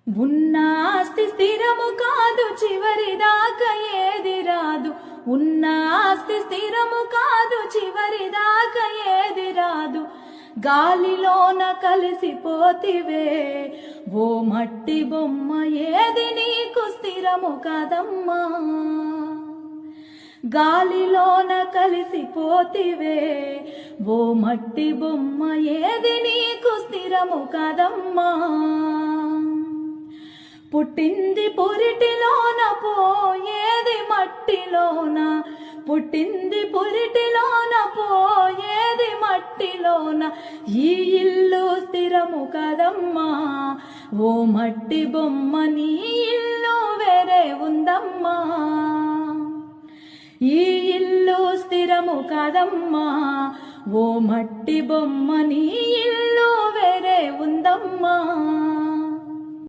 ఉన్న ఆస్తి స్థిరము కాదు, చివరిదాకా ఏది రాదు. ఉన్న ఆస్తి స్థిరము కాదు, చివరిదాకా ఏది రాదు. గాలిలోన కలిసిపోతివే ఓ మట్టి బొమ్మ, ఏది నీకు స్థిరము కాదమ్మా. గాలిలోన కలిసిపోతివే ఓ మట్టి బొమ్మ, ఏది నీకు స్థిరము కాదమ్మా. పుట్టింది పురిటిలోన, పోయేది మట్టిలోన. పుట్టింది పురిటిలోన, పోయేది మట్టిలోన. ఈ ఇల్లు స్థిరము కదమ్మా ఓ మట్టి బొమ్మ, నీ ఇల్లు వేరే ఉందమ్మా. ఈ ఇల్లు స్థిరము కదమ్మా ఓ మట్టి బొమ్మ, నీ ఇల్లు వేరే ఉందమ్మా.